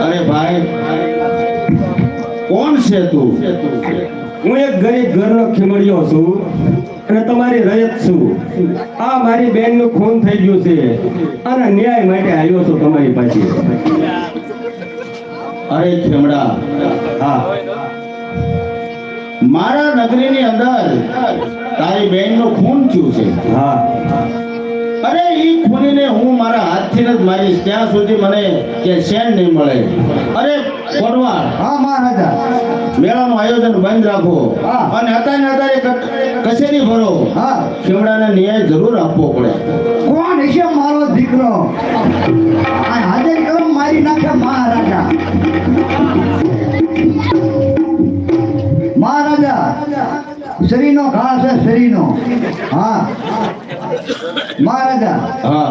અરે ભાઈ કોણ છે તું? હું એક ગરીબ ઘરનો ખીમડિયો છું અને તમારી રયત છું. આ મારી બેનનું ખૂન થઈ ગયું છે અને ન્યાય માટે આવ્યો છું તમારી પાસે. અરે ખેમડા, હા, મારા નગરીની અંદર તારી બેનનું ખૂન થયું છે. હા, અરે ઈ ખૂનીને હું મારા હાથથી જ મારીશ ત્યાં સુધી મને કે શેન નહીં મળે. અરે કોરવાડ, હા મહારાજા. મેળાનું આયોજન બંધ રાખો હા. અને અત્યારે કચેરી ભરો. હા. ખેમડાને ન્યાય જરૂર આપવો પડે. કોણ હશે મારો દીકરો? આ હાજર કરો મારી નાખે મહારાજા. મહારાજા શરીરનો ઘા છે, શરીરનો. હા મહારાજા. હા.